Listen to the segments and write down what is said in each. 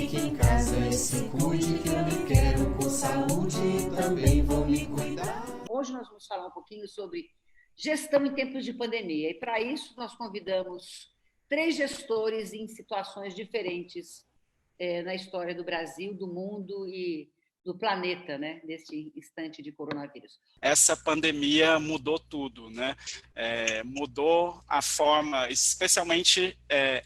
fique em casa e se cuide, que eu lhe quero com saúde e também vou me cuidar. Hoje nós vamos falar um pouquinho sobre gestão em tempos de pandemia. E para isso nós convidamos 3 gestores em situações diferentes na história do Brasil, do mundo e do planeta, né, nesse instante de coronavírus. Essa pandemia mudou tudo, né? Mudou a forma, especialmente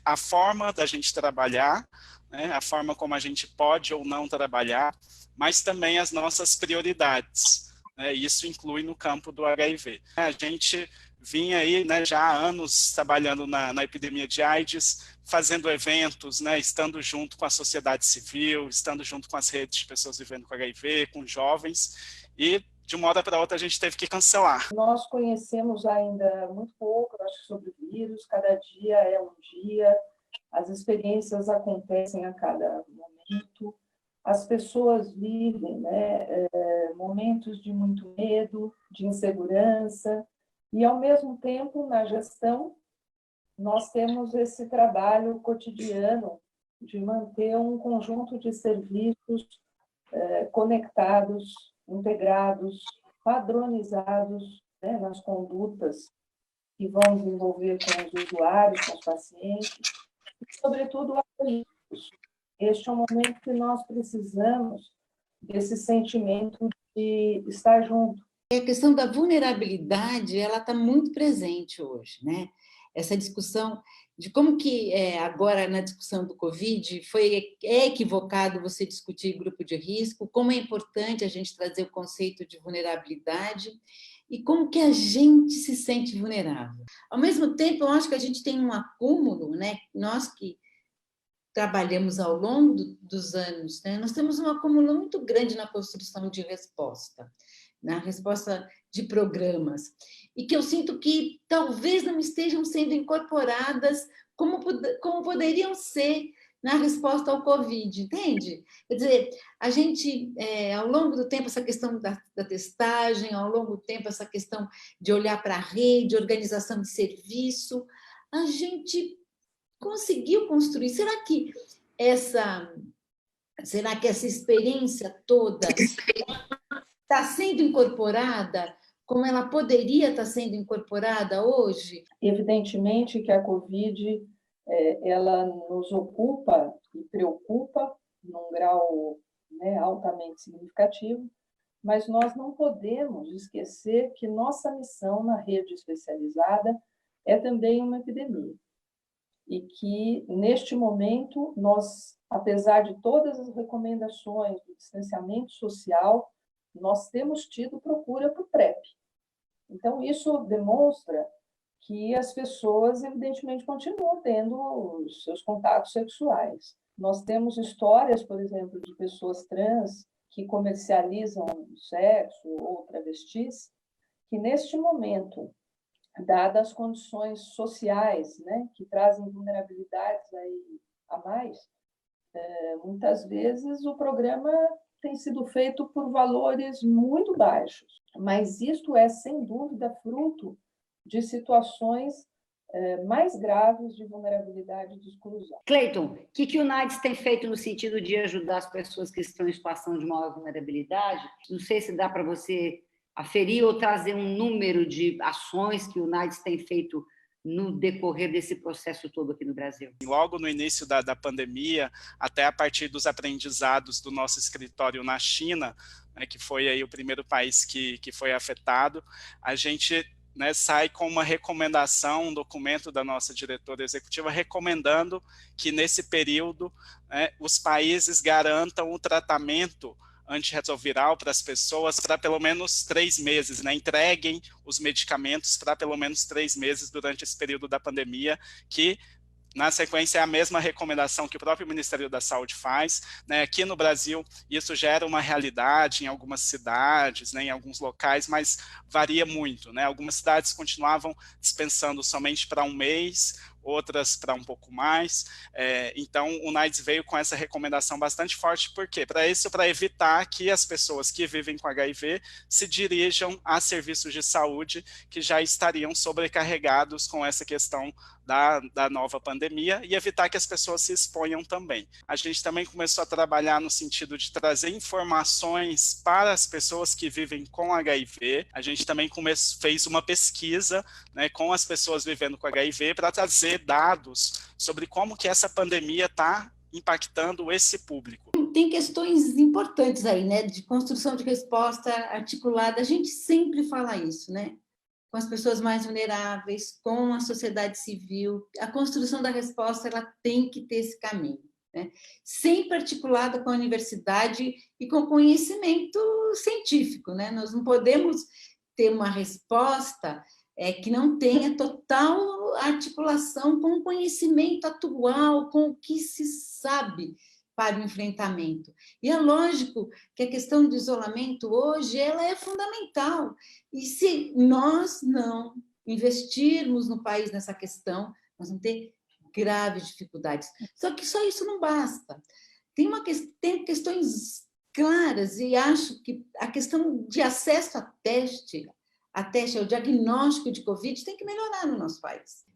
a forma da gente trabalhar, né? A forma como a gente pode ou não trabalhar, mas também as nossas prioridades. Isso inclui no campo do HIV. A gente vinha aí, né, já há anos trabalhando na epidemia de AIDS, fazendo eventos, né, estando junto com a sociedade civil, estando junto com as redes de pessoas vivendo com HIV, com jovens, e de uma hora para outra a gente teve que cancelar. Nós conhecemos ainda muito pouco, acho, sobre o vírus, cada dia é um dia, as experiências acontecem a cada momento, as pessoas vivem, né, momentos de muito medo, de insegurança, e, ao mesmo tempo, na gestão, nós temos esse trabalho cotidiano de manter um conjunto de serviços conectados, integrados, padronizados, né, nas condutas que vão desenvolver com os usuários, com os pacientes, e, sobretudo, acolhidos. Este é um momento que nós precisamos desse sentimento de estar junto. A questão da vulnerabilidade, ela está muito presente hoje, né? Essa discussão de como que agora na discussão do Covid é equivocado você discutir grupo de risco, como é importante a gente trazer o conceito de vulnerabilidade e como que a gente se sente vulnerável. Ao mesmo tempo, eu acho que a gente tem um acúmulo, né? Nós que trabalhamos ao longo dos anos, né? Nós temos um acúmulo muito grande na construção de resposta, na resposta de programas, e que eu sinto que talvez não estejam sendo incorporadas como poderiam ser na resposta ao Covid, entende? Quer dizer, a gente, ao longo do tempo, essa questão da testagem, ao longo do tempo, essa questão de olhar para a rede, organização de serviço, a gente conseguiu construir. Será que essa experiência toda está sendo incorporada como ela poderia estar sendo incorporada hoje? Evidentemente que a Covid ela nos ocupa e preocupa num grau, né, altamente significativo, mas nós não podemos esquecer que nossa missão na rede especializada é também uma epidemia. E que, neste momento, nós, apesar de todas as recomendações do distanciamento social, nós temos tido procura por PrEP. Então, isso demonstra que as pessoas, evidentemente, continuam tendo os seus contatos sexuais. Nós temos histórias, por exemplo, de pessoas trans que comercializam sexo ou travestis, que, neste momento, dadas as condições sociais, né, que trazem vulnerabilidades aí a mais, muitas vezes o programa tem sido feito por valores muito baixos, mas isto é, sem dúvida, fruto de situações mais graves de vulnerabilidade e de exclusão. Cleiton, o que o NAIDS tem feito no sentido de ajudar as pessoas que estão em situação de maior vulnerabilidade? Não sei se dá para você aferir ou trazer um número de ações que o NAIDS tem feito no decorrer desse processo todo aqui no Brasil. Logo no início da pandemia, até a partir dos aprendizados do nosso escritório na China, né, que foi aí o primeiro país que foi afetado, a gente, né, sai com uma recomendação, um documento da nossa diretora executiva recomendando que nesse período, né, os países garantam o tratamento antirretroviral para as pessoas para pelo menos 3 meses, né? Entreguem os medicamentos para pelo menos 3 meses durante esse período da pandemia, que na sequência é a mesma recomendação que o próprio Ministério da Saúde faz, né? Aqui no Brasil isso gera uma realidade em algumas cidades, né? Em alguns locais, mas varia muito, né? Algumas cidades continuavam dispensando somente para 1 mês, outras para um pouco mais. Então, o NIDES veio com essa recomendação bastante forte, por quê? Para isso, para evitar que as pessoas que vivem com HIV se dirijam a serviços de saúde que já estariam sobrecarregados com essa questão da nova pandemia e evitar que as pessoas se exponham também. A gente também começou a trabalhar no sentido de trazer informações para as pessoas que vivem com HIV. A gente também fez uma pesquisa, né, com as pessoas vivendo com HIV para trazer dados sobre como que essa pandemia está impactando esse público. Tem questões importantes aí, né, de construção de resposta articulada. A gente sempre fala isso, né? Com as pessoas mais vulneráveis, com a sociedade civil. A construção da resposta ela tem que ter esse caminho, né? Sempre articulada com a universidade e com conhecimento científico, né? Nós não podemos ter uma resposta que não tenha total articulação com o conhecimento atual, com o que se sabe para o enfrentamento. E é lógico que a questão do isolamento hoje ela é fundamental. E se nós não investirmos no país nessa questão, nós vamos ter graves dificuldades. Só que só isso não basta. Tem questões claras e acho que a questão de acesso a teste ao diagnóstico de Covid tem que melhorar no nosso país.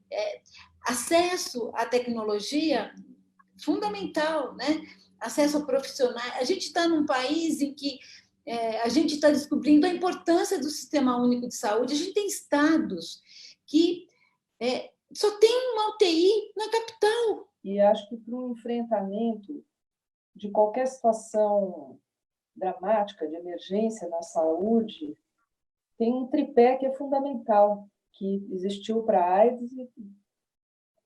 Acesso à tecnologia fundamental, né? Acesso a profissionais. A gente está num país em que a gente está descobrindo a importância do Sistema Único de Saúde. A gente tem estados que só tem uma UTI na capital. E acho que para o enfrentamento de qualquer situação dramática, de emergência na saúde, tem um tripé que é fundamental, que existiu para a AIDS e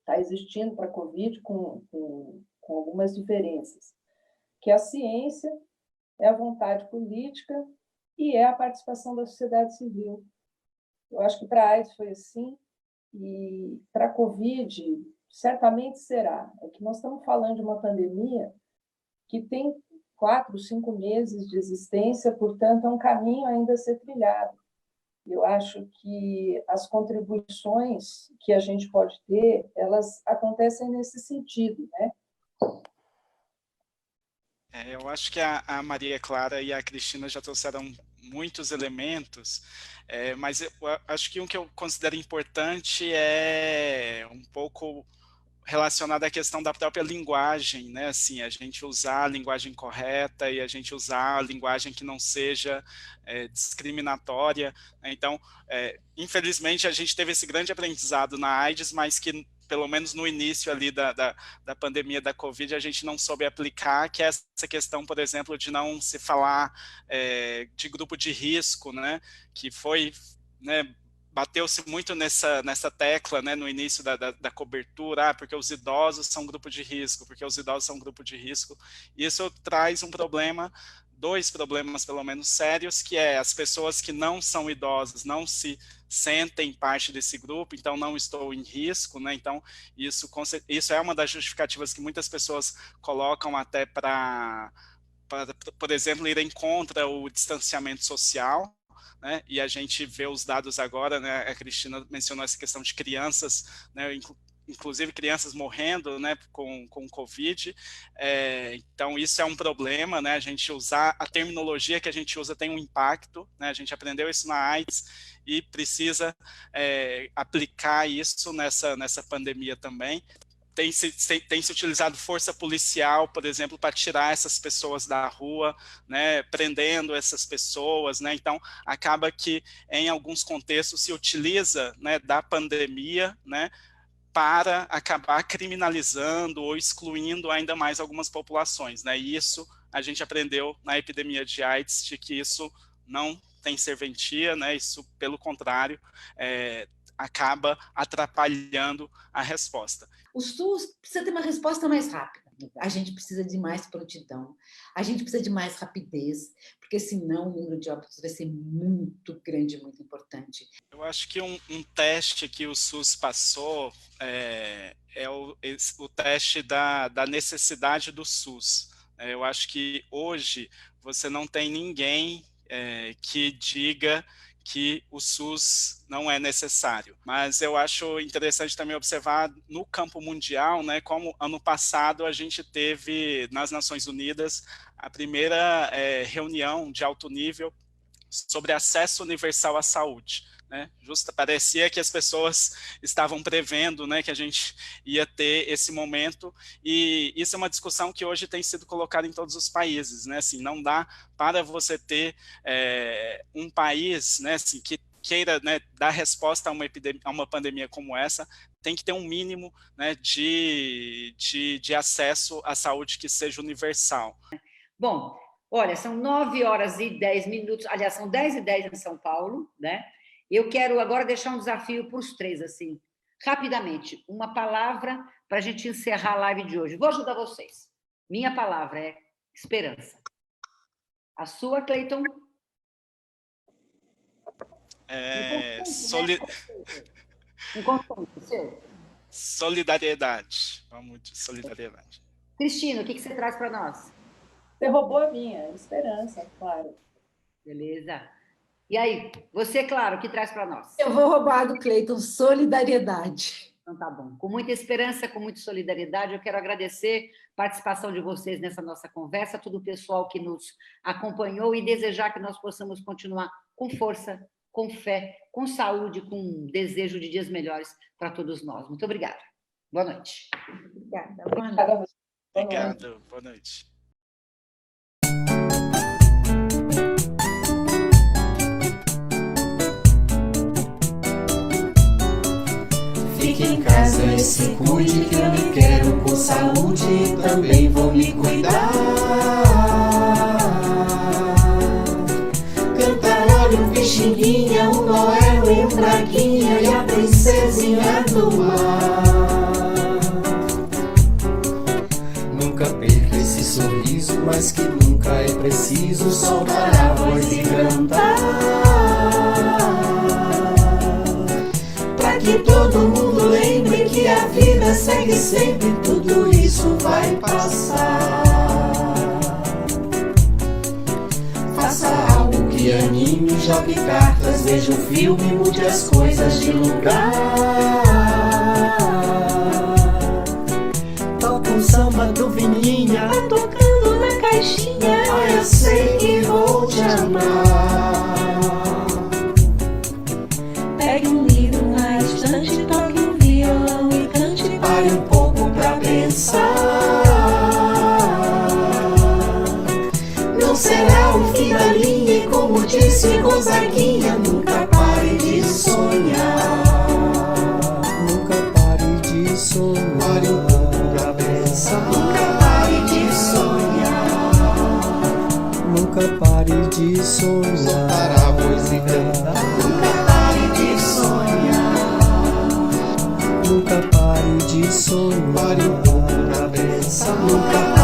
está existindo para a Covid com algumas diferenças, que é a ciência, é a vontade política e é a participação da sociedade civil. Eu acho que para a AIDS foi assim, e para a Covid certamente será. É que nós estamos falando de uma pandemia que tem 4, 5 meses de existência, portanto, é um caminho ainda a ser trilhado. Eu acho que as contribuições que a gente pode ter, elas acontecem nesse sentido, né? Eu acho que a Maria Clara e a Cristina já trouxeram muitos elementos, mas eu acho que um que eu considero importante é um pouco relacionado à questão da própria linguagem, né? Assim, a gente usar a linguagem correta e a gente usar a linguagem que não seja discriminatória. Então, infelizmente, a gente teve esse grande aprendizado na AIDS, mas que pelo menos no início ali da pandemia da Covid, a gente não soube aplicar, que é essa questão, por exemplo, de não se falar de grupo de risco, né? Que foi, né, bateu-se muito nessa tecla, né, no início da cobertura, porque os idosos são grupo de risco, porque os idosos são grupo de risco. Isso traz um problema, 2 problemas pelo menos sérios, que é as pessoas que não são idosas não se sentem parte desse grupo, então não estou em risco, né? Então isso é uma das justificativas que muitas pessoas colocam até para, por exemplo, irem contra o distanciamento social, né? E a gente vê os dados agora, né? A Cristina mencionou essa questão de crianças, né? Inclusive crianças morrendo, né, com Covid. Então isso é um problema, né? A gente usar a terminologia que a gente usa tem um impacto, né? A gente aprendeu isso na AIDS e precisa aplicar isso nessa pandemia também. Tem se utilizado força policial, por exemplo, para tirar essas pessoas da rua, né, prendendo essas pessoas, né? Então acaba que em alguns contextos se utiliza, né, da pandemia, né, para acabar criminalizando ou excluindo ainda mais algumas populações, né? E isso a gente aprendeu na epidemia de AIDS, de que isso não tem serventia, né? Isso, pelo contrário, acaba atrapalhando a resposta. O SUS precisa ter uma resposta mais rápida. A gente precisa de mais prontidão, a gente precisa de mais rapidez, porque senão o número de óbitos vai ser muito grande, muito importante. Eu acho que um teste que o SUS passou é o teste da necessidade do SUS. Eu acho que hoje você não tem ninguém que diga que o SUS não é necessário. Mas eu acho interessante também observar no campo mundial, né, como ano passado a gente teve nas Nações Unidas a primeira reunião de alto nível sobre acesso universal à saúde. Né? Parecia que as pessoas estavam prevendo, né, que a gente ia ter esse momento, e isso é uma discussão que hoje tem sido colocada em todos os países. Né? Assim, não dá para você ter um país, né, assim, que queira, né, dar resposta a uma pandemia como essa, tem que ter um mínimo, né, de acesso à saúde que seja universal. Bom, olha, são 9h10, aliás, são 10h10 em São Paulo, né? Eu quero agora deixar um desafio para os três, assim, rapidamente, uma palavra para a gente encerrar a live de hoje. Vou ajudar vocês. Minha palavra é esperança. A sua, Cleiton? Solidariedade. Vamos de solidariedade. Cristina, o que você traz para nós? Você roubou a minha, esperança, claro. Beleza. E aí, você, claro, o que traz para nós? Eu vou roubar do Cleiton, solidariedade. Então tá bom. Com muita esperança, com muita solidariedade, eu quero agradecer a participação de vocês nessa nossa conversa, todo o pessoal que nos acompanhou e desejar que nós possamos continuar com força, com fé, com saúde, com desejo de dias melhores para todos nós. Muito obrigada. Boa noite. Obrigada. Boa noite. Obrigado. Boa noite. Fique em casa e se cuide, que eu lhe quero com saúde e também vou me cuidar. Canta, olha o Pixinguinha, o Noel e o Braguinha e a princesinha do mar. Nunca perca esse sorriso, mas que nunca é preciso soltar a voz e cantar. Que todo mundo lembre que a vida segue sempre, tudo isso vai passar. Faça algo que anime, jogue cartas, veja um filme, mude as coisas de lugar. Toca um samba do Vininha, tá tocando na caixinha. Ah, eu sei que vou te amar. Pegue um livro na estante, toque um violão e cante. Pare um pouco pra pensar. Não será o fim da linha e como disse Gonzaguinha, nunca pare de sonhar. Nunca pare de sonhar. Pare um pouco pra pensar. Nunca pare de sonhar. Nunca pare de sonhar. Soltar a voz e cantar. Nunca pare de sonhar. Nunca pare de sonhar. Pare um pouco pra pensar. Nunca